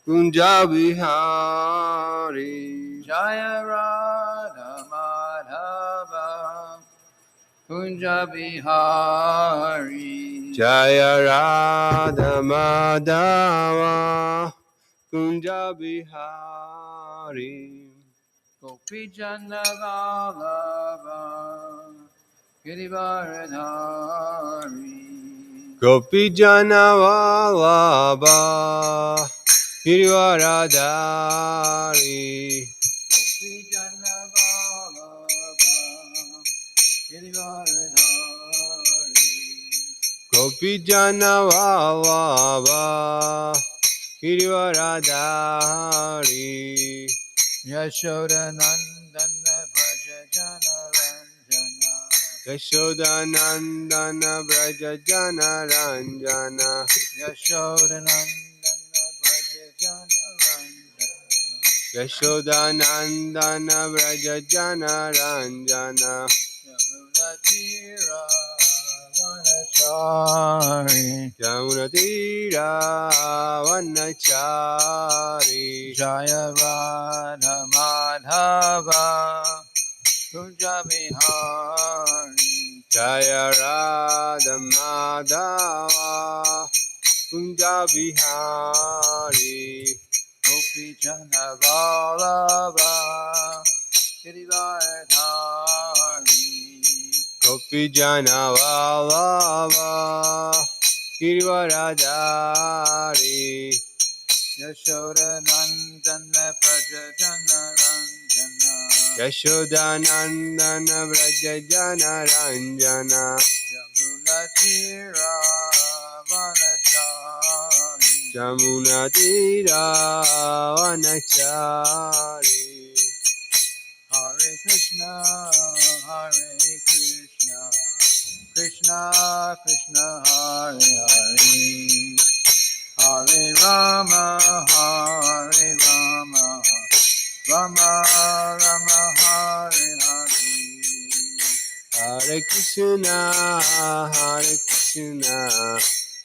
Kunja Bihari. Jaya Radha Madhava Kunja Bihari. Jaya Radha Madhava Kunja Bihari. Gopi Jana Vallabha Girivaradhari. Gopi Jana Vallabha Girivaradhari. Gopi Jana Vallabha Girivaradhari. Gopi Jana Vallabha Girivaradhari. Yashoda Nandana Bhaja Jana Ranjana. Yashoda Nandana Braja Jana Ranjana. Yashoda Nandana Bhaja Jana Ranjana. Yashoda Nandana Braja Jana Ranjana. Yamuna Tira Vanachari. Yamuna Tira Vanachari. Jaya Radha Madhava Kunja Bihari. Jaya Radha Madhava Kunja Bihari. Gopi Jana Vallabha Girivaradhari. Gopi Jana Vallabha Girivaradhari. Yashoda Nandana Praja Jana Ranjana. Yashoda Nandana Braja Jana Ranjana. Yamuna Tira Vanachari. Jamuna Tira Vanachari. Hare Krishna, Hare Krishna, Krishna Krishna, Hare Hare, Hare Rama, Hare Rama, Rama Rama, Hare Hare. Hare Krishna, Hare Krishna,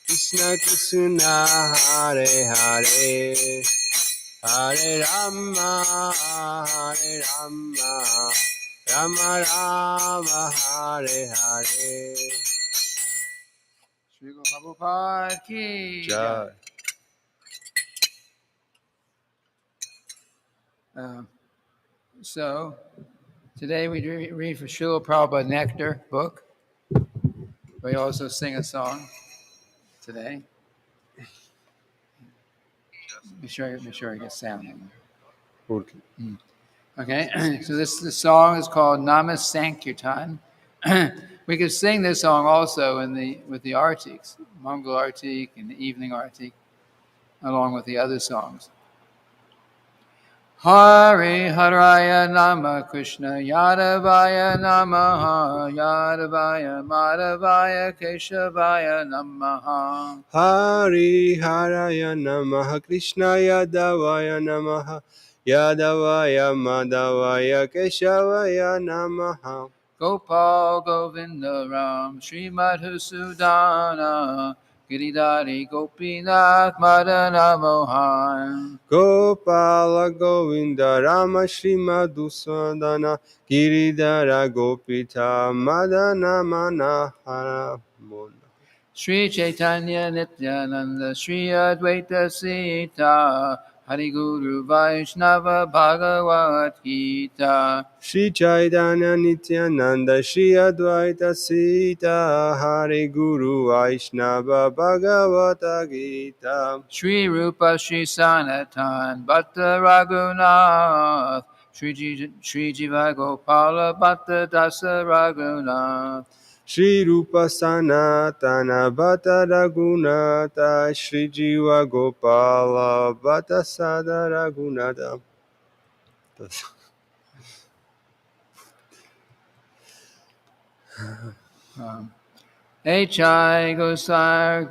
Krishna Krishna, Hare Hare, Hare Rama, Hare Rama, Rama Rama, Hare Hare. Srila Prabhupada ki Jai. So today we read for Srila Prabhupada Nectar book. We also sing a song today. Make sure I get sound in there. Okay, so this song is called Nama Sankirtan. We could sing this song also with the artiks, Mongol artik and the evening artik, along with the other songs. Hari Haraya Nama Krishna Yadavaya Namaha Yadavaya Madhavaya Keshavaya Namaha. Hari Haraya Namaha Krishna Yadavaya Namaha Yadavaya Madhavaya Keshavaya Namaha. Gopal Govinda Ram Sri Madhusudana Giridhari Gopinath Madana Mohan. Gopala Govinda Rama Shri Madhusudana Giridhara Gopita Madana Manahara. Sri Chaitanya Nityananda Sri Advaita Sita Hari Guru Vaishnava Bhagavad Gita. Sri Chaitanya Nityananda Sri Advaita Sita Hari Guru Vaishnava Bhagavata Gita. Sri Rupa Sri Sanatan Bhatta Raghunath Sri Jiva Gopala Bhatta Dasa Raghunath. Shri Rupa Sanatana Bhatta Raghunatha Shri Jiva Gopala Bhatta Sada Raghunatha. H.I. Gosar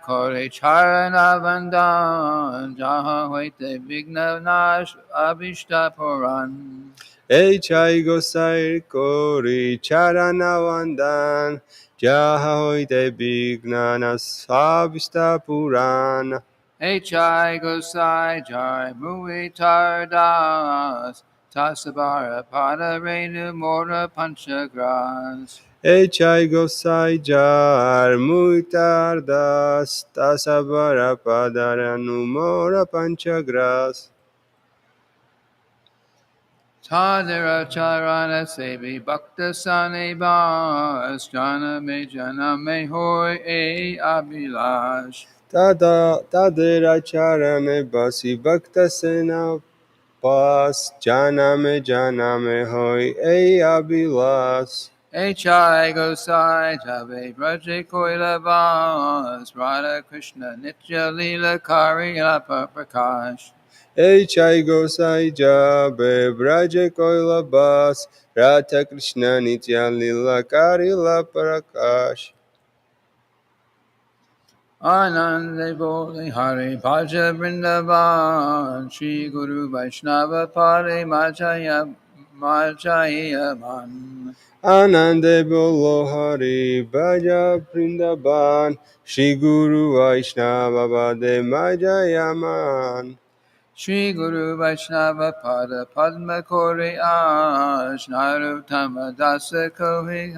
Kore Charana Vandan Jaha Hoite Vigna Nash Abhishta Puran. H.I. Gosai Kori Charana Vandan Jaha Hoite Vignana Sabhista Purana. H.I. Gosai Jai Mui Tardas Tasabara Pada Renu Mora Panchagras. Echai gosai jar muitardas tasabara padaranu mora panchagras. Tadira Charana Sevi Bhakta Sane Bas Jana Me Hoi E Abhilash. Tadera charane basi bhakta sena pas janame hoi ei abhilas. H.I. Gosai Jave Braje Koila Bas Radha Krishna Nitya Lila Kari Prakash. Echai gosai jabe braje koila bas Radha Krishna Nitya Lila Karila Prakash. Anande Bole Hari Bhaja Vrindavan Shri Guru Vaishnava Pare Majayaman. Anande bolo hari bhaja Vrindavan Shri Guru Vaishnava Bade Majayaman. Shri Guru Vaishnava Pada Padma Kori Ash Naruttama Dasa Kohi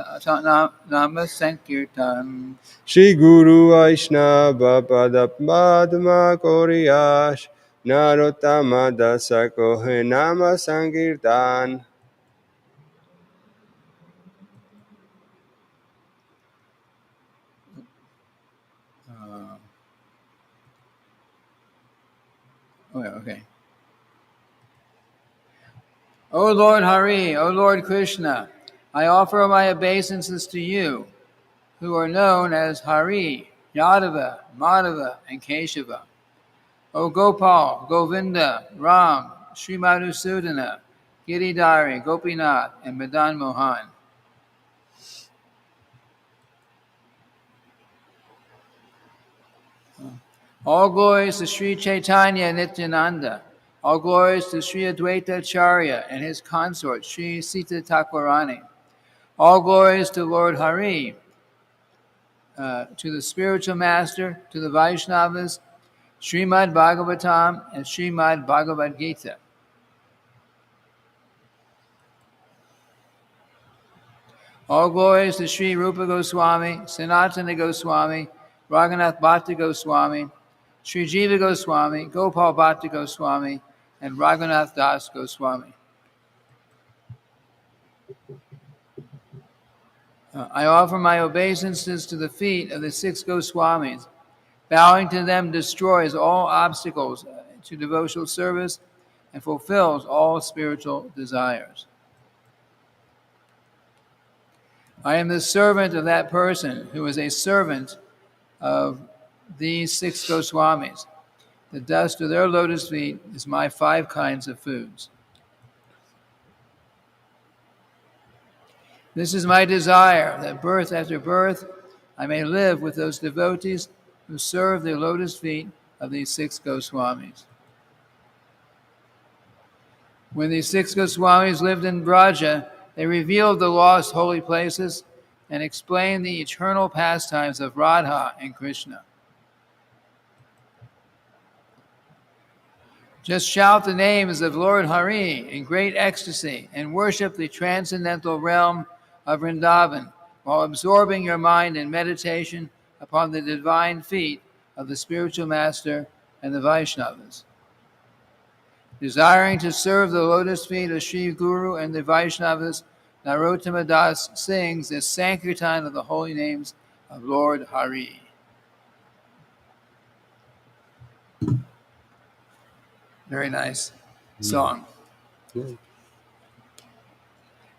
Nama Sankirtan. Shri Guru Vaishnava Pada Padma Koriyash Narottama Dasa Kohe Nama Sankirtan. Okay. O Lord Hari, O Lord Krishna, I offer my obeisances to you, who are known as Hari, Yadava, Madhava, and Keshava. O Gopal, Govinda, Ram, Sri Madhusudana, Giridhari, Gopinath, and Madan Mohan. All glories to Sri Chaitanya Nityananda. All glories to Sri Advaita Acharya and his consort, Sri Sita Thakurani. All glories to Lord Hari, to the spiritual master, to the Vaishnavas, Srimad Bhagavatam, and Srimad Bhagavad Gita. All glories to Sri Rupa Goswami, Sanatana Goswami, Raghunath Bhatta Goswami, Sri Jiva Goswami, Gopal Bhatta Goswami, and Raghunath Das Goswami. I offer my obeisances to the feet of the 6 Goswamis. Bowing to them destroys all obstacles to devotional service and fulfills all spiritual desires. I am the servant of that person who is a servant of these 6 Goswamis. The dust of their lotus feet is my 5 kinds of foods. This is my desire, that birth after birth I may live with those devotees who serve the lotus feet of these 6 Goswamis. When these 6 Goswamis lived in Braja, they revealed the lost holy places and explained the eternal pastimes of Radha and Krishna. Just shout the names of Lord Hari in great ecstasy and worship the transcendental realm of Vrindavan while absorbing your mind in meditation upon the divine feet of the spiritual master and the Vaishnavas. Desiring to serve the lotus feet of Sri Guru and the Vaishnavas, Narottama Das sings the Sankirtan of the holy names of Lord Hari. Very nice song.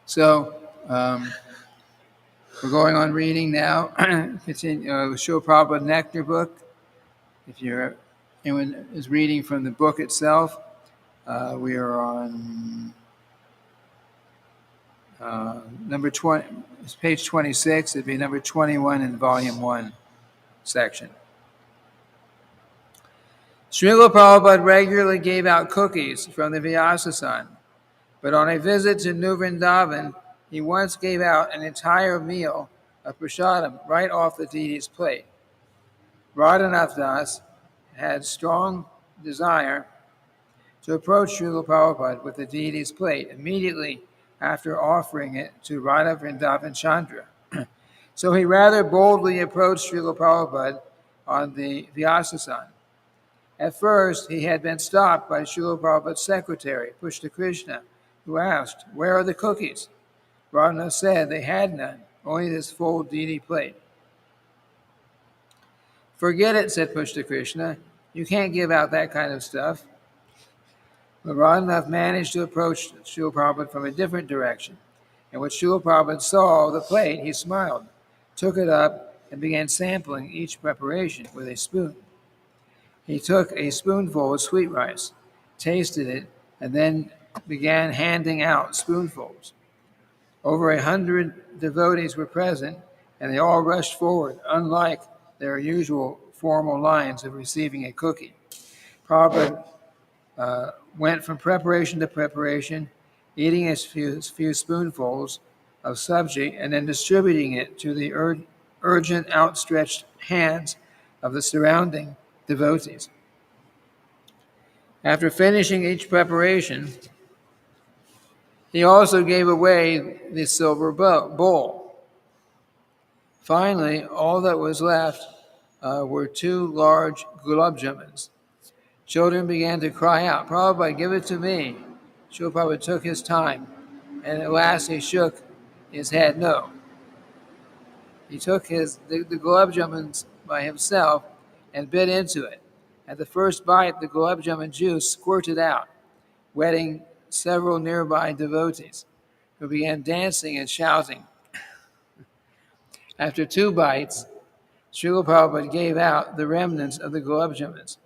So we're going on reading now. Continue Srila Prabhupada Nectar book. If anyone is reading from the book itself, we are on number 20. It's page 26. It'd be number 21 in volume 1 section. Srila Prabhupada regularly gave out cookies from the Vyasa-san, but on a visit to New Vrindavan, he once gave out an entire meal of prasadam right off the deity's plate. Radhanath Das had strong desire to approach Srila Prabhupada with the deity's plate immediately after offering it to Radha Vrindavan Chandra. So he rather boldly approached Srila Prabhupada on the Vyasasan. At first, he had been stopped by Srila Prabhupada's secretary, Pushta Krishna, who asked, "Where are the cookies?" Radha said they had none, only this full deity plate. "Forget it," said Pushta Krishna. "You can't give out that kind of stuff." But Radhanath managed to approach Srila Prabhupada from a different direction. And when Srila Prabhupada saw the plate, he smiled, took it up, and began sampling each preparation with a spoon. He took a spoonful of sweet rice, tasted it, and then began handing out spoonfuls. Over 100 devotees were present, and they all rushed forward, unlike their usual formal lines of receiving a cookie. Prabhupada went from preparation to preparation, eating a few spoonfuls of sabji and then distributing it to the urgent outstretched hands of the surrounding devotees. After finishing each preparation, he also gave away the silver bowl. Finally, all that was left were 2 large gulab jamuns. Children began to cry out, "Prabhupada, give it to me." Srila Prabhupada took his time, and at last he shook his head no. He took the gulab jamuns by himself and bit into it. At the first bite, the gulab jamun juice squirted out, wetting several nearby devotees, who began dancing and shouting. After 2 bites, Srila Prabhupada gave out the remnants of the gulab jamuns.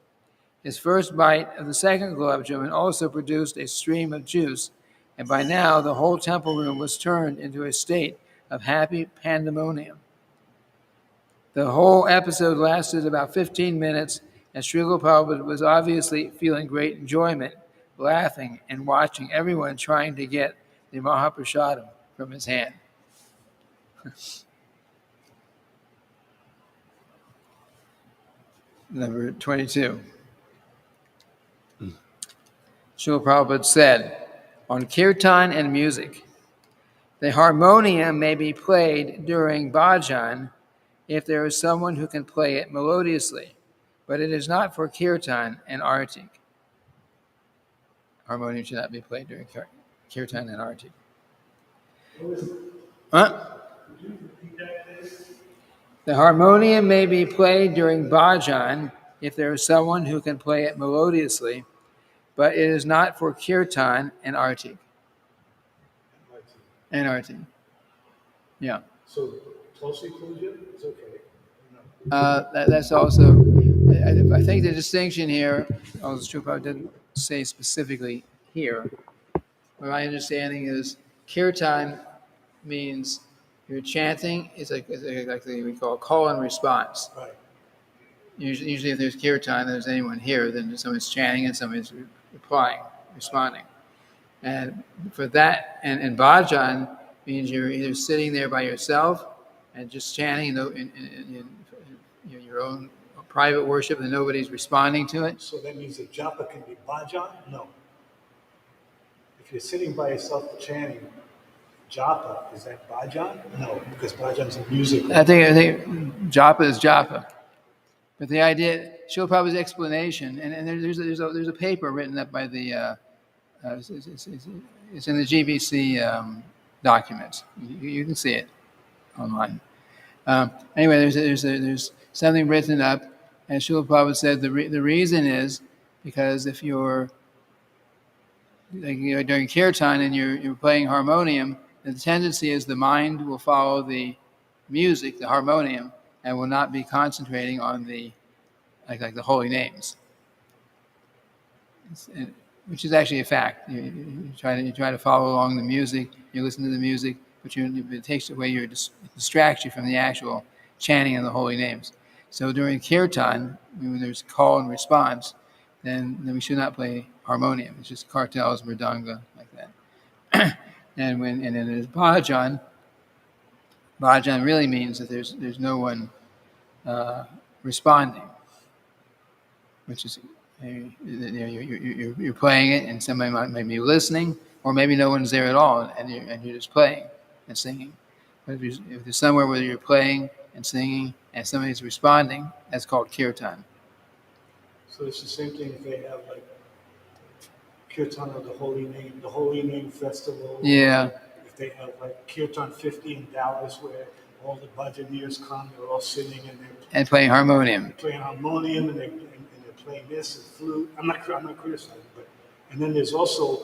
His first bite of the second gulab jamun also produced a stream of juice, and by now the whole temple room was turned into a state of happy pandemonium. The whole episode lasted about 15 minutes, and Srila Prabhupada was obviously feeling great enjoyment, laughing and watching everyone trying to get the Mahaprasadam from his hand. Number 22. Srila Prabhupada said, on kirtan and music, the harmonium may be played during bhajan if there is someone who can play it melodiously, but it is not for kirtan and arti. Harmonium should not be played during kirtan and arti. Huh? The harmonium may be played during bhajan if there is someone who can play it melodiously, but it is not for kirtan and arti. And arti. Yeah. So Tulsi Puja is okay. That's also, I think the distinction here, although it's true, Prabhupada didn't say specifically here, but my understanding is kirtan means you're chanting, it's like we call call and response. Right. Usually if there's kirtan, there's anyone here, then someone's chanting and someone's replying, responding. And for that, and bhajan means you're either sitting there by yourself and just chanting in your own private worship and nobody's responding to it. So that means that japa can be bhajan? No. If you're sitting by yourself chanting japa, is that bhajan? No, because bhajan's a music. I think japa is japa. But the idea, Srila Prabhupada's explanation, and there's a paper written up by the, it's in the GBC documents. You can see it online. Anyway, there's something written up, and Srila Prabhupada said the reason is because if you're during kirtan and you're playing harmonium, the tendency is the mind will follow the music, the harmonium, and will not be concentrating on the like the holy names, which is actually a fact. You try to follow along the music, you listen to the music, but it takes away distracts you from the actual chanting of the holy names. So during kirtan, when there's call and response, then we should not play harmonium. It's just kartals, mridanga, like that. and then there's bhajan. Bhajan really means that there's no one responding. which is you're playing it, and somebody might be listening, or maybe no one's there at all, and you're just playing and singing. But if there's somewhere where you're playing and singing, and somebody's responding, that's called kirtan. So it's the same thing if they have like Kirtan of the Holy Name Festival. Yeah. If they have like Kirtan 50 in Dallas where all the Bhajaneers come, they're all sitting and playing harmonium. Playing harmonium and they're playing this and flute. I'm not criticizing, but and then there's also,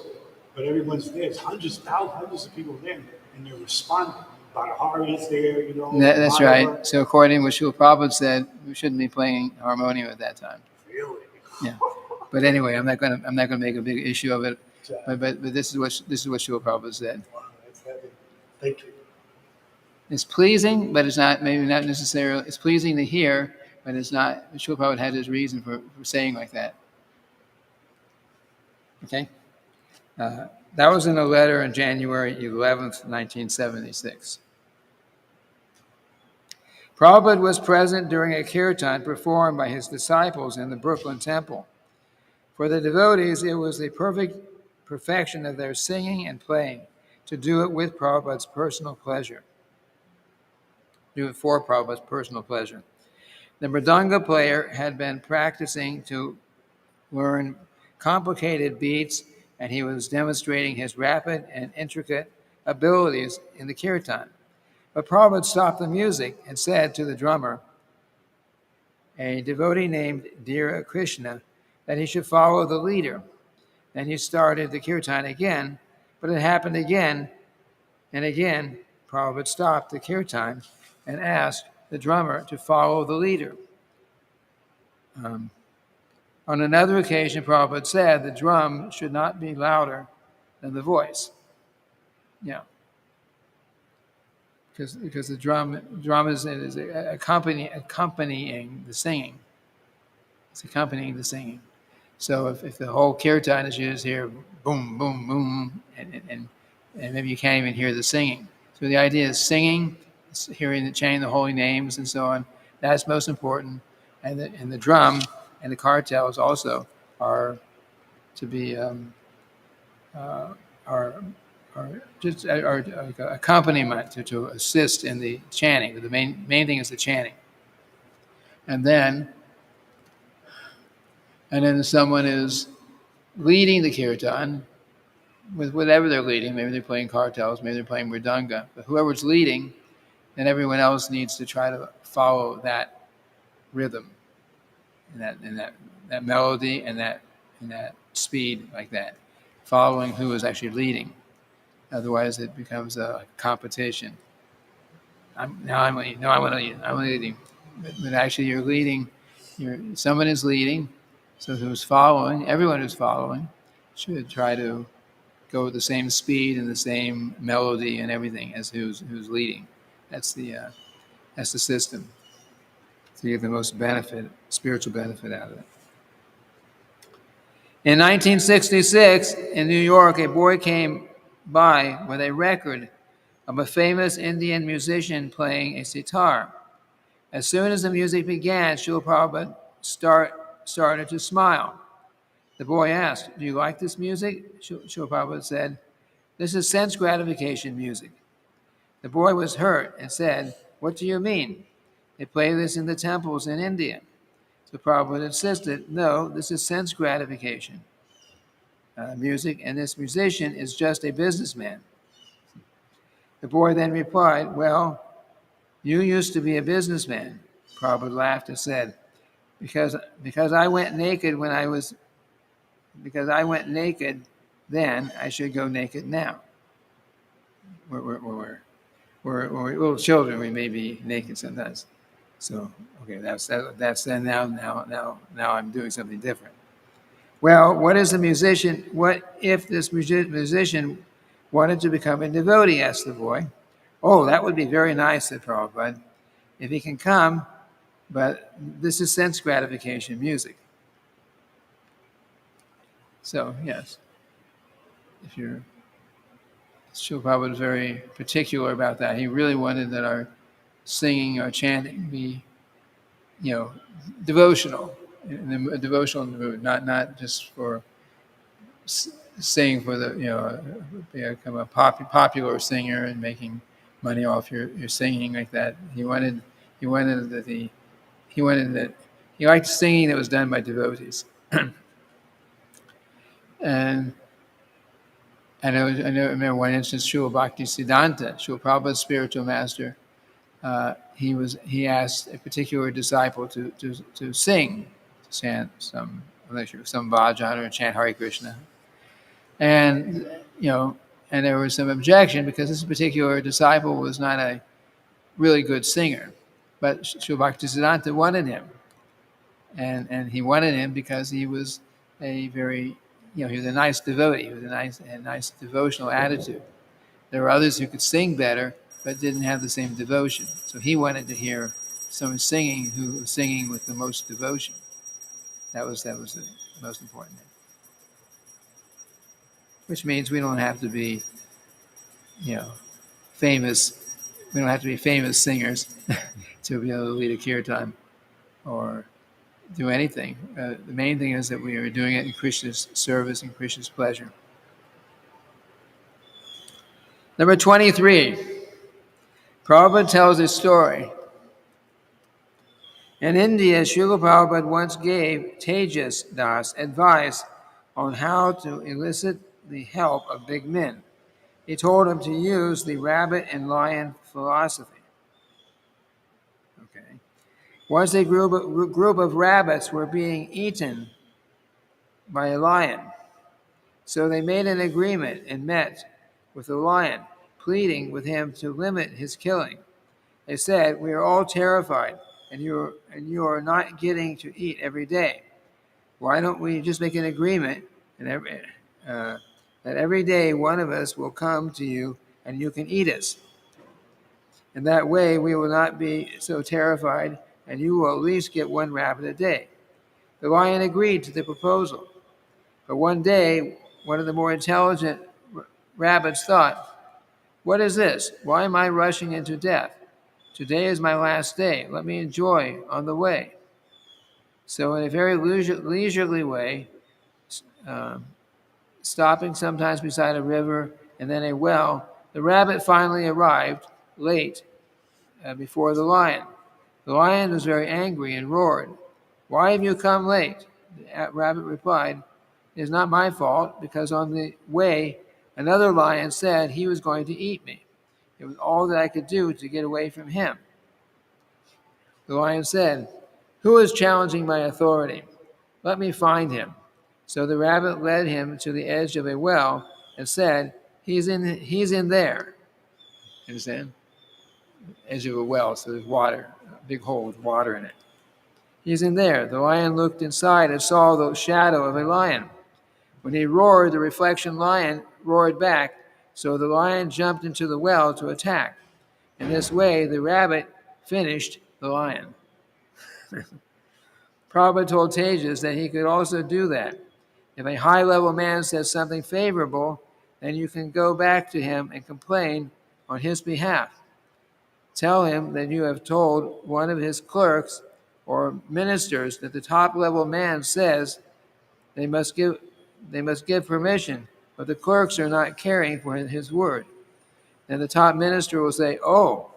but everyone's there. There's hundreds of people there, and they're responding. Bhattacharya's there, you know. That's right. So according to what Srila Prabhupada said, we shouldn't be playing harmonium at that time. Really? Yeah. But anyway, I'm not gonna make a big issue of it. But this is what Srila Prabhupada said. Wow, that's heavy. Thank you. It's pleasing, but it's not necessarily. It's pleasing to hear, but it's not. Srila Prabhupada had his reason for saying like that. Okay. That was in a letter on January 11th, 1976. Prabhupada was present during a kirtan performed by his disciples in the Brooklyn Temple. For the devotees, it was the perfection of their singing and playing to do it with Prabhupada's personal pleasure. Do it for Prabhupada's personal pleasure. The mridanga player had been practicing to learn complicated beats, and he was demonstrating his rapid and intricate abilities in the kirtan. But Prabhupada stopped the music and said to the drummer, a devotee named Dhira Krishna, that he should follow the leader. Then he started the kirtan again, but it happened again and again. Prabhupada stopped the kirtan and asked the drummer to follow the leader. On another occasion, Prabhupada said the drum should not be louder than the voice. Yeah. Because the drum is accompanying the singing. It's accompanying the singing. So if the whole kirtan is used here, boom, boom, boom, and maybe you can't even hear the singing. So the idea is singing, chanting the holy names and so on. That's most important. And the drum and the kartals also are to be are accompaniment to assist in the chanting. But the main thing is the chanting. And then someone is leading the kirtan with whatever they're leading. Maybe they're playing kartals, maybe they're playing mridanga. But whoever's leading, then everyone else needs to try to follow that rhythm and that melody and that speed like that, following who is actually leading. Otherwise, it becomes a competition. I'm leading. But actually, you're leading. Someone is leading. So who's following? Everyone who's following should try to go with the same speed and the same melody and everything as who's leading. That's the system to get the most spiritual benefit out of it. In 1966, in New York, a boy came by with a record of a famous Indian musician playing a sitar. As soon as the music began, Srila Prabhupada started to smile. The boy asked, "Do you like this music?" Srila Prabhupada said, "This is sense gratification music." The boy was hurt and said, "What do you mean? They play this in the temples in India." So Prabhupada insisted, "No, this is sense gratification music, and this musician is just a businessman." The boy then replied, "Well, you used to be a businessman." Prabhupada laughed and said, because I went naked then, I should go naked now." We're little children, we may be naked sometimes. So, okay, that's then. Now I'm doing something different. Well, what if this musician wanted to become a devotee? Asked the boy. "Oh, that would be very nice," said Prabhupada, "if he can come, but this is sense gratification music." So, yes, Srila Prabhupada was very particular about that. He really wanted that our singing, our chanting be, devotional in the devotional mood, not just for sing for the become a popular singer and making money off your singing like that. He wanted that he liked singing that was done by devotees. And I remember one instance, Srila Bhakti Siddhanta, Srila Prabhupada's spiritual master. He asked a particular disciple to sing, to chant some bhajan or chant Hare Krishna, and and there was some objection because this particular disciple was not a really good singer, but Srila Bhakti Siddhanta wanted him, and he wanted him because he was a very he was a nice devotee with a nice devotional attitude. There were others who could sing better but didn't have the same devotion. So he wanted to hear someone singing who was singing with the most devotion. That was the most important thing. Which means we don't have to be, famous. We don't have to be famous singers to be able to lead a kirtan or do anything. The main thing is that we are doing it in Krishna's service and Krishna's pleasure. Number 23. Prabhupada tells a story. In India, Srila Prabhupada once gave Tejas Das advice on how to elicit the help of big men. He told him to use the rabbit and lion philosophy. Okay. Once a group of rabbits were being eaten by a lion. So they made an agreement and met with the lion, pleading with him to limit his killing. They said, "We are all terrified, and you are not getting to eat every day. Why don't we just make an agreement and that every day one of us will come to you and you can eat us. And that way we will not be so terrified, and you will at least get one rabbit a day." The lion agreed to the proposal. But one day, one of the more intelligent rabbits thought, "What is this? Why am I rushing into death? Today is my last day. Let me enjoy on the way." So in a very leisurely way, stopping sometimes beside a river and then a well, the rabbit finally arrived late before the lion. The lion was very angry and roared, "Why have you come late?" The rabbit replied, "It is not my fault, because on the way, another lion said he was going to eat me. It was all that I could do to get away from him." The lion said, "Who is challenging my authority? Let me find him." So the rabbit led him to the edge of a well and said, He's in there." Understand? Edge of a well, so there's water, a big hole with water in it. "He's in there." The lion looked inside and saw the shadow of a lion. When he roared, the reflection lion roared back, so the lion jumped into the well to attack. In this way, the rabbit finished the lion. Prabhupada told Tejas that he could also do that. If a high-level man says something favorable, then you can go back to him and complain on his behalf. Tell him that you have told one of his clerks or ministers that the top-level man says they must give permission, but the clerks are not caring for his word. Then the top minister will say, "Oh,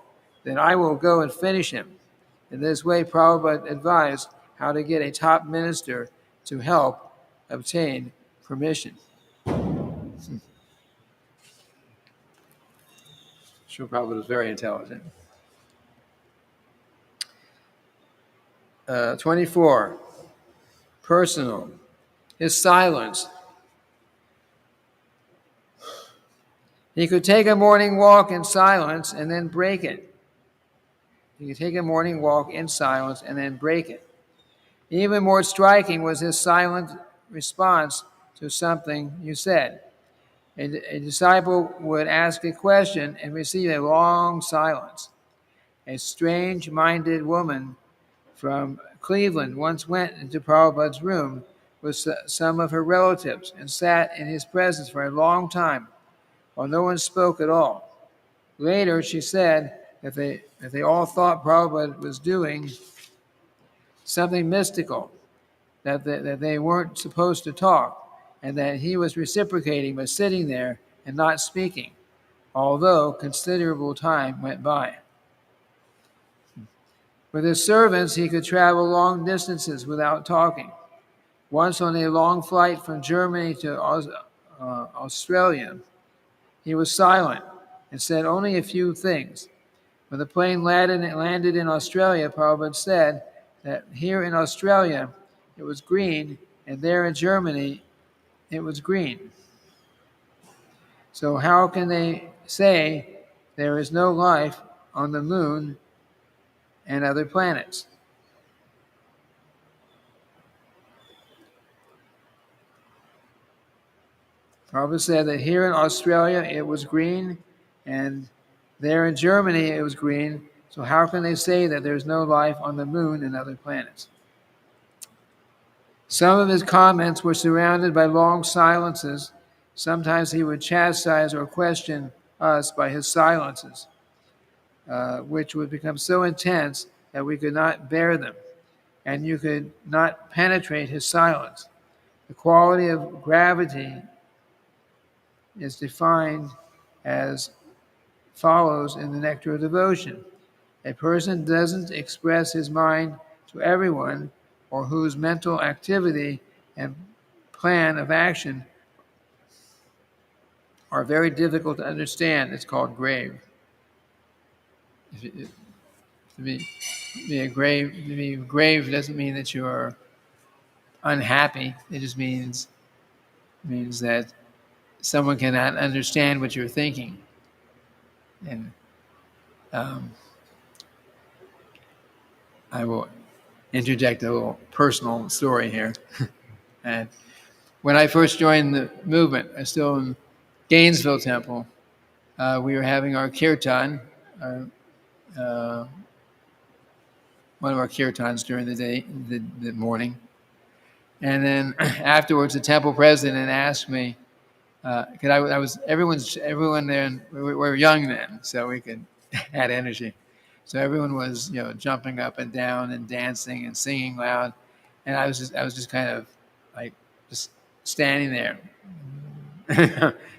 then I will go and finish him." In this way, Prabhupada advised how to get a top minister to help obtain permission. Srila Prabhupada was very intelligent. 24. Personal. His silence. He could take a morning walk in silence and then break it. Even more striking was his silent response to something you said. A disciple would ask a question and receive a long silence. A strange-minded woman from Cleveland once went into Prabhupada's room with some of her relatives and sat in his presence for a long time, while no one spoke at all. Later, she said that they all thought Prabhupada was doing something mystical. that they weren't supposed to talk, and that he was reciprocating by sitting there and not speaking, although considerable time went by. With his servants, he could travel long distances without talking. Once on a long flight from Germany to Australia, he was silent and said only a few things. When the plane landed in Australia, Prabhupada said that here in Australia it was green, and there in Germany it was green. So how can they say there is no life on the moon and other planets? Prabhupada said that here in Australia it was green, and there in Germany it was green. So how can they say that there's no life on the moon and other planets? Some of his comments were surrounded by long silences. Sometimes he would chastise or question us by his silences, which would become so intense that we could not bear them, and you could not penetrate his silence. The quality of gravity is defined as follows in the Nectar of Devotion. A person doesn't express his mind to everyone, or whose mental activity and plan of action are very difficult to understand. It's called grave. To be grave doesn't mean that you are unhappy. It just means that someone cannot understand what you're thinking. And I will interject a little personal story here. And when I first joined the movement, I was still in Gainesville Temple. We were having our kirtan, one of our kirtans during the day, the morning. And then afterwards, the temple president asked me, because everyone there, and we were young then, so we could had energy. So everyone was, jumping up and down and dancing and singing loud, and I was just kind of like just standing there,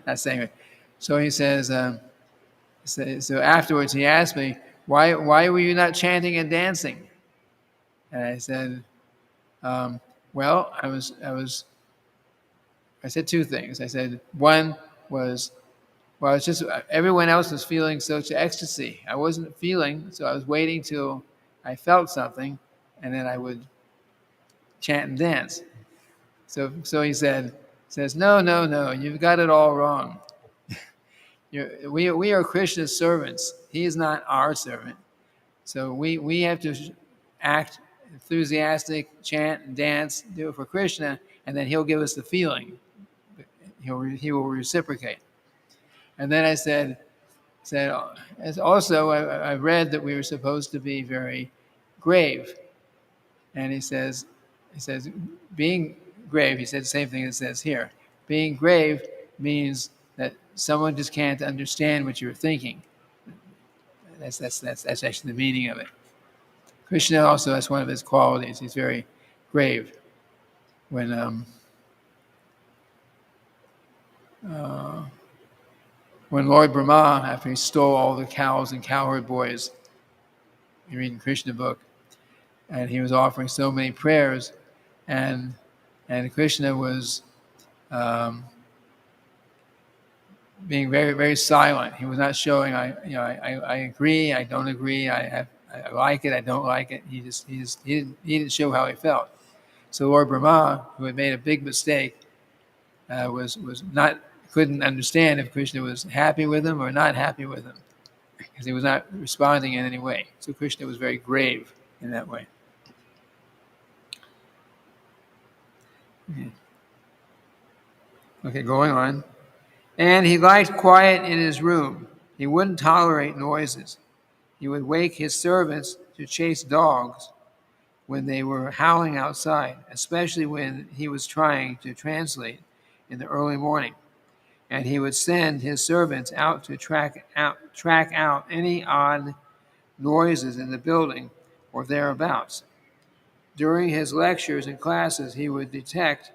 not saying it. So he says, so afterwards he asked me, why were you not chanting and dancing? And I said, well, I said two things. I said, one was, well, it's just everyone else was feeling such ecstasy. I wasn't feeling, so I was waiting till I felt something, and then I would chant and dance. So he says, no, you've got it all wrong. We are Krishna's servants. He is not our servant. So we have to act enthusiastic, chant and dance, do it for Krishna, and then he'll give us the feeling. He will reciprocate. And then I said also I read that we were supposed to be very grave. And he says being grave, he said the same thing it says here. Being grave means that someone just can't understand what you're thinking. That's actually the meaning of it. Krishna also, that's one of his qualities. He's very grave. When Lord Brahma, after he stole all the cows and cowherd boys, you read in Krishna book, and he was offering so many prayers, and Krishna was being very, very silent. He was not showing, I agree, I don't agree, I like it, I don't like it. He didn't show how he felt. So Lord Brahma, who had made a big mistake, couldn't understand if Krishna was happy with him or not happy with him, because he was not responding in any way. So Krishna was very grave in that way. Okay, going on. And he liked quiet in his room. He wouldn't tolerate noises. He would wake his servants to chase dogs when they were howling outside, especially when he was trying to translate in the early morning. And he would send his servants out to track out any odd noises in the building or thereabouts. During his lectures and classes, he would detect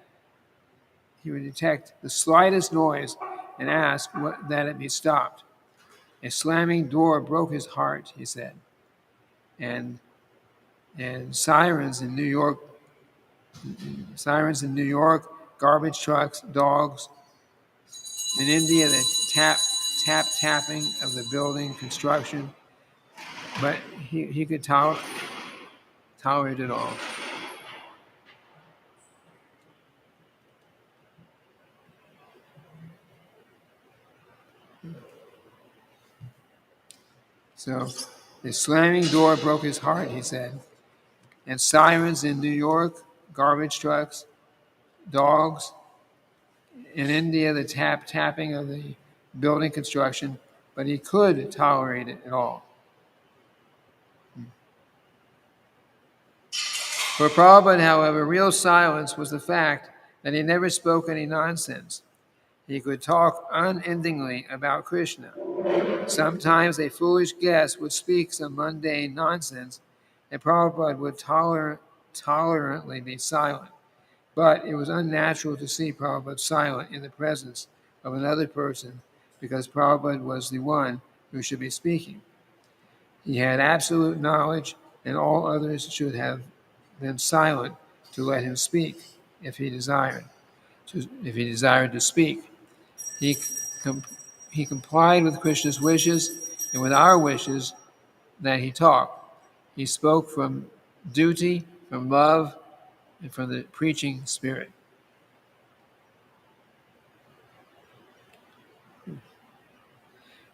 the slightest noise and ask that it be stopped. A slamming door broke his heart, he said. And sirens in New York, garbage trucks, dogs. In India, the tapping of the building construction. But he could tolerate it all. So the slamming door broke his heart, he said. And sirens in New York, garbage trucks, dogs. In India, the tapping of the building construction, but he could tolerate it at all. For Prabhupada, however, real silence was the fact that he never spoke any nonsense. He could talk unendingly about Krishna. Sometimes a foolish guest would speak some mundane nonsense, and Prabhupada would tolerantly be silent. But it was unnatural to see Prabhupada silent in the presence of another person because Prabhupada was the one who should be speaking. He had absolute knowledge, and all others should have been silent to let him speak if he desired to speak. He complied with Krishna's wishes and with our wishes that he talk. He spoke from duty, from love, and from the preaching spirit.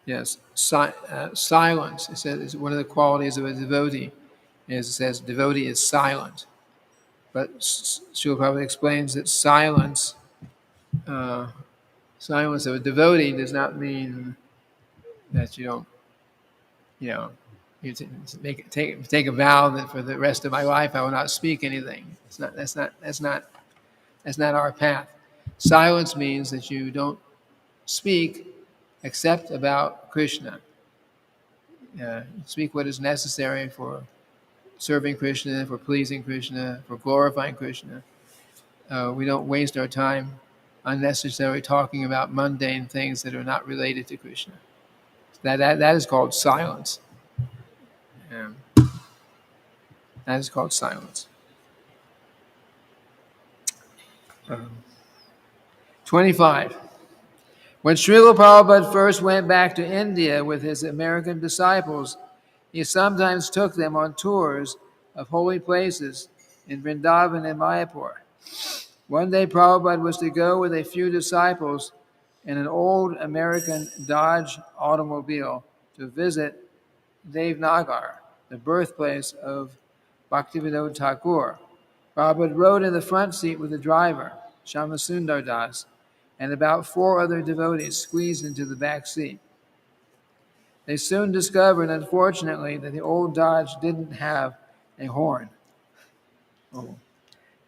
Yes, silence. It says one of the qualities of a devotee is it says devotee is silent. But Srila Prabhupada explains that silence of a devotee does not mean that you don't, you take a vow that for the rest of my life I will not speak anything. That's not our path. Silence means that you don't speak except about Krishna. Speak what is necessary for serving Krishna, for pleasing Krishna, for glorifying Krishna. We don't waste our time unnecessarily talking about mundane things that are not related to Krishna. That is called silence. That is called silence. 25. When Srila Prabhupada first went back to India with his American disciples, he sometimes took them on tours of holy places in Vrindavan and Mayapur. One day Prabhupada was to go with a few disciples in an old American Dodge automobile to visit Devnagar, the birthplace of Bhaktivinoda Thakur. Prabhupada rode in the front seat with the driver, Shyamasundar Das, and about 4 other devotees squeezed into the back seat. They soon discovered, unfortunately, that the old Dodge didn't have a horn. Oh,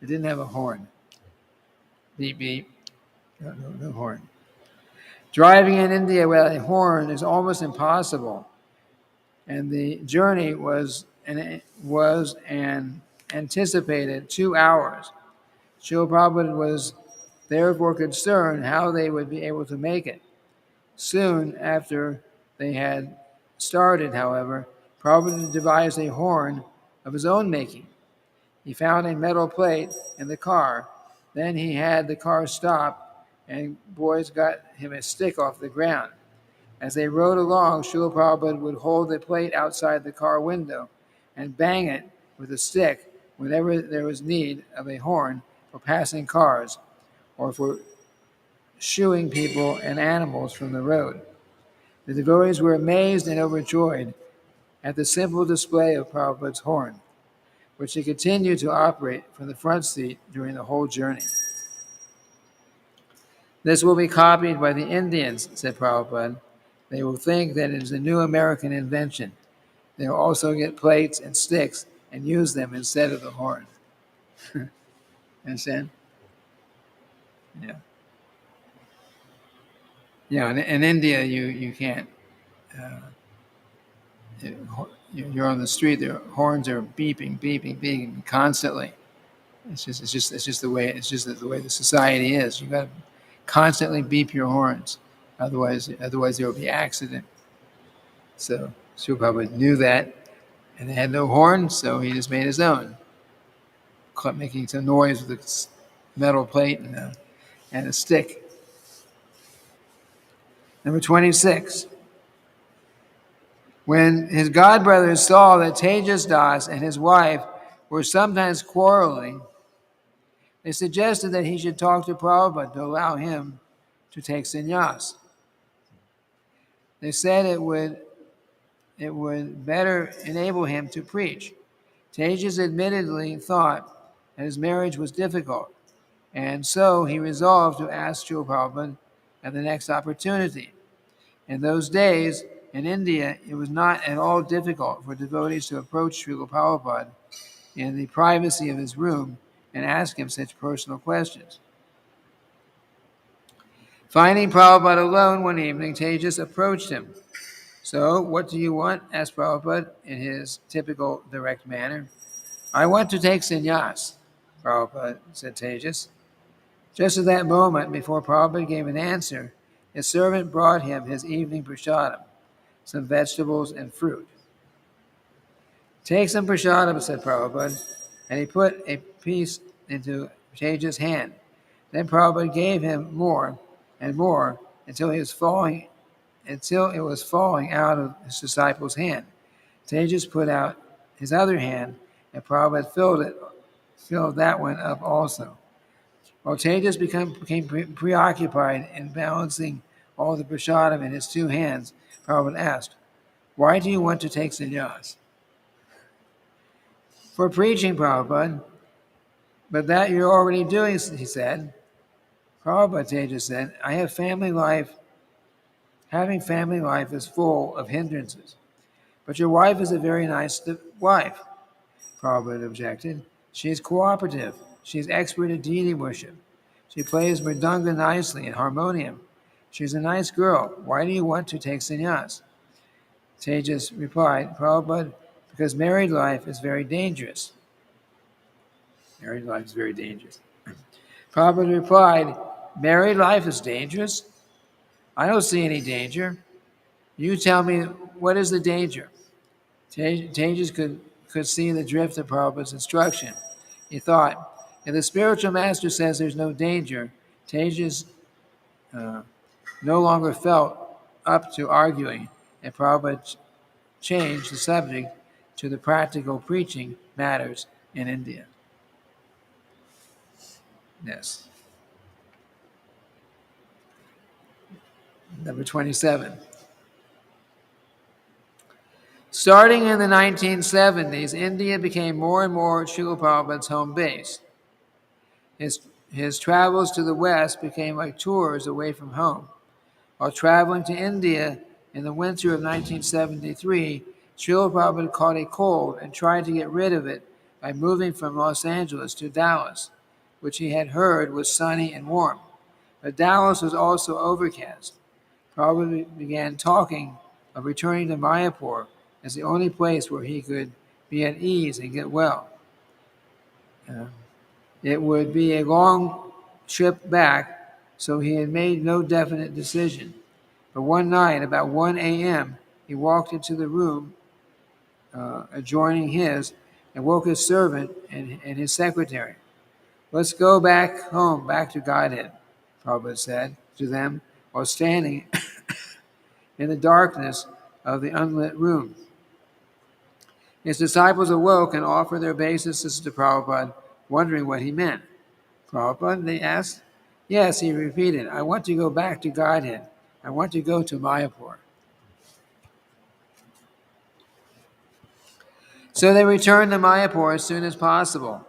it didn't have a horn. Beep, beep. No horn. Driving in India without a horn is almost impossible, and the journey was an anticipated 2 hours. Srila Prabhupada was therefore concerned how they would be able to make it. Soon after they had started, however, Prabhupada devised a horn of his own making. He found a metal plate in the car. Then he had the car stop, and boys got him a stick off the ground. As they rode along, Srila Prabhupada would hold the plate outside the car window and bang it with a stick whenever there was need of a horn for passing cars or for shooing people and animals from the road. The devotees were amazed and overjoyed at the simple display of Prabhupada's horn, which he continued to operate from the front seat during the whole journey. This will be copied by the Indians, said Prabhupada. They will think that it is a new American invention. They will also get plates and sticks and use them instead of the horn. Understand? Yeah. Yeah, in India, you can't. you're on the street, their horns are beeping constantly. It's just the way the society is. You got to constantly beep your horns, otherwise there will be accident. So Srila Prabhupada knew that, and they had no horns, so he just made his own, making some noise with a metal plate and a stick. Number 26. When his godbrothers saw that Tejas Das and his wife were sometimes quarreling, they suggested that he should talk to Prabhupada to allow him to take sannyas. They said it would better enable him to preach. Tejas admittedly thought that his marriage was difficult, and so he resolved to ask Srila Prabhupada at the next opportunity. In those days, in India, it was not at all difficult for devotees to approach Srila Prabhupada in the privacy of his room and ask him such personal questions. Finding Prabhupada alone one evening, Tejas approached him. "So, what do you want?" asked Prabhupada in his typical direct manner. "I want to take sannyas," Prabhupada said Tejas. Just at that moment, before Prabhupada gave an answer, his servant brought him his evening prasadam, some vegetables and fruit. "Take some prasadam," said Prabhupada, and he put a piece into Tejas' hand. Then Prabhupada gave him more and more until it was falling out of his disciple's hand. Tejas put out his other hand, and Prabhupada filled that one up also. While Tejas became preoccupied in balancing all the prasadam in his two hands, Prabhupada asked, "Why do you want to take sannyas?" "For preaching, Prabhupada." "But that you're already doing," he said. "Prabhupada," Tejas said, "I have family life. Having family life is full of hindrances. But your wife is a very nice wife," Prabhupada objected. "She is cooperative. She is expert at deity worship. She plays mridanga nicely and harmonium. She's a nice girl. Why do you want to take sannyas?" Tejas replied, "Prabhupada, because married life is very dangerous." Married life is very dangerous. Prabhupada replied, "Married life is dangerous? I don't see any danger. You tell me, what is the danger?" Tejas could see the drift of Prabhupada's instruction. He thought, if the spiritual master says there's no danger, Tejas no longer felt up to arguing, and Prabhupada changed the subject to the practical preaching matters in India. Yes. Number 27. Starting in the 1970s, India became more and more Srila Prabhupada's home base. His travels to the West became like tours away from home. While traveling to India in the winter of 1973, Srila Prabhupada caught a cold and tried to get rid of it by moving from Los Angeles to Dallas, which he had heard was sunny and warm. But Dallas was also overcast. Prabhupada began talking of returning to Mayapur as the only place where he could be at ease and get well. It would be a long trip back, so he had made no definite decision. But one night, about 1 a.m., he walked into the room adjoining his and woke his servant and his secretary. "Let's go back home, back to Godhead," Prabhupada said to them while standing in the darkness of the unlit room. His disciples awoke and offered their obeisances to Prabhupada, wondering what he meant. "Prabhupada," they asked. "Yes," he repeated, "I want to go back to Godhead. I want to go to Mayapur." So they returned to Mayapur as soon as possible.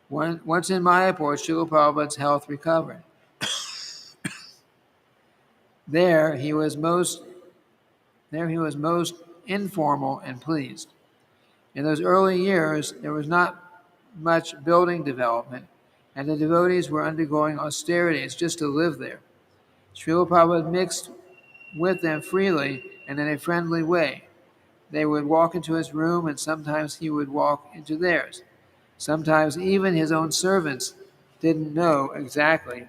Once in Mayapur, Srila Prabhupada's health recovered. There he was most informal and pleased. In those early years, there was not much building development, and the devotees were undergoing austerities just to live there. Srila Prabhupada mixed with them freely and in a friendly way. They would walk into his room, and sometimes he would walk into theirs. Sometimes even his own servants didn't know exactly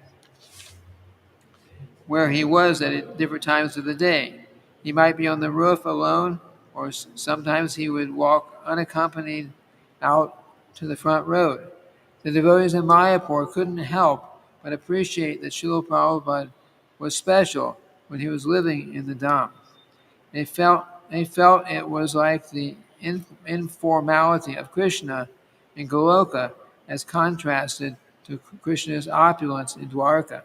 where he was at different times of the day. He might be on the roof alone, or sometimes he would walk unaccompanied out to the front road. The devotees in Mayapur couldn't help but appreciate that Srila Prabhupada was special when he was living in the Dham. They felt it was like the informality of Krishna in Goloka as contrasted to Krishna's opulence in Dwarka.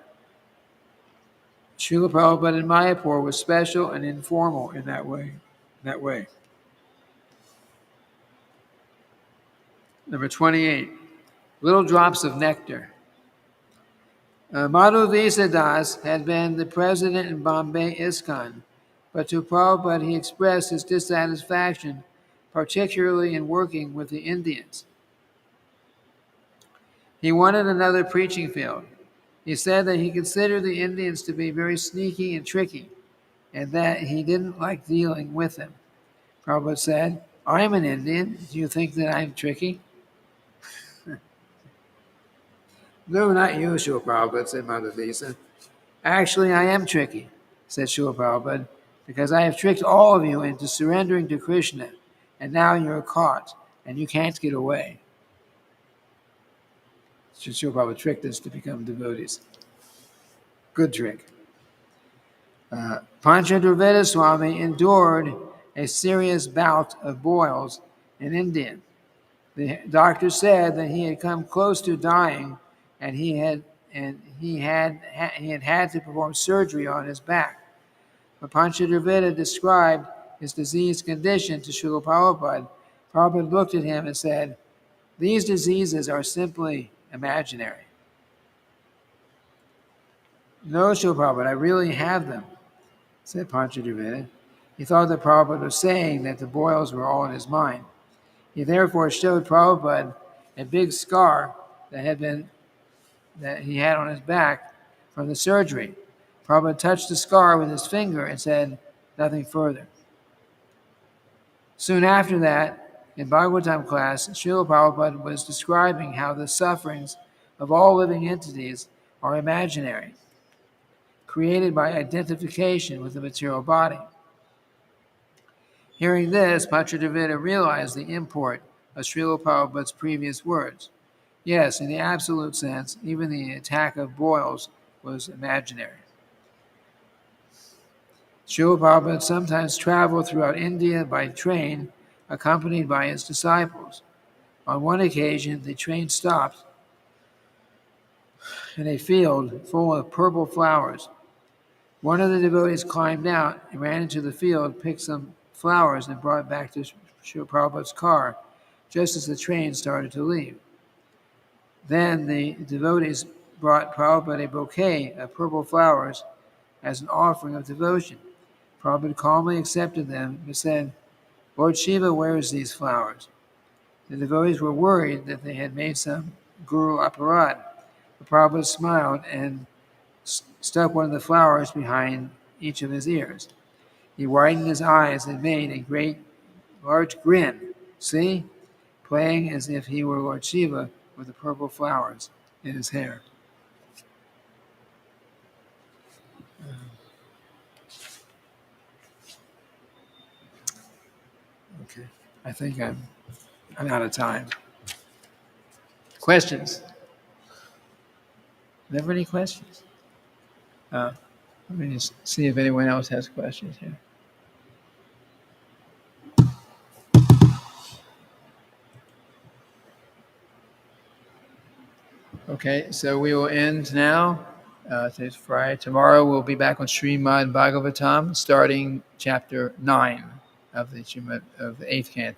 Srila Prabhupada in Mayapur was special and informal in that way. Number 28, little drops of nectar. Madhuvisa Das had been the president in Bombay ISKCON, but to Prabhupada he expressed his dissatisfaction, particularly in working with the Indians. He wanted another preaching field. He said that he considered the Indians to be very sneaky and tricky, and that he didn't like dealing with them. Prabhupada said, "I'm an Indian. Do you think that I'm tricky?" "No, not you, Srila Prabhupada," said Madhuvisa. "Actually, I am tricky," said Srila Prabhupada, "because I have tricked all of you into surrendering to Krishna, and now you're caught, and you can't get away." Srila Prabhupada tricked us to become devotees. Good trick. Panchadurveda Swami endured a serious bout of boils in India. The doctor said that he had come close to dying, and he had to perform surgery on his back. But Panchadurveda described his diseased condition to Srila Prabhupada. Prabhupada looked at him and said, "These diseases are simply imaginary." "No, Srila Prabhupada, I really have them," said Panchadurveda. He thought that Prabhupada was saying that the boils were all in his mind. He therefore showed Prabhupada a big scar that he had on his back from the surgery. Prabhupada touched the scar with his finger and said nothing further. Soon after that, in Bhagavatam class, Srila Prabhupada was describing how the sufferings of all living entities are imaginary, created by identification with the material body. Hearing this, Panchadurveda realized the import of Srila Prabhupada's previous words. Yes, in the absolute sense, even the attack of boils was imaginary. Srila Prabhupada sometimes traveled throughout India by train, accompanied by his disciples. On one occasion, the train stopped in a field full of purple flowers. One of the devotees climbed out and ran into the field, picked some flowers, and brought it back to Srila Prabhupada's car, just as the train started to leave. Then the devotees brought Prabhupada a bouquet of purple flowers as an offering of devotion. Prabhupada calmly accepted them and said, "Lord Shiva wears these flowers." The devotees were worried that they had made some guru aparad. But Prabhupada smiled and stuck one of the flowers behind each of his ears. He widened his eyes and made a great, large grin, see, playing as if he were Lord Shiva with the purple flowers in his hair. Okay, I think I'm out of time. Questions? Never any questions? Let me just see if anyone else has questions here. Okay, so we will end now. Today's Friday. Tomorrow we'll be back on Srimad Bhagavatam, starting chapter 9 of the 8th canto.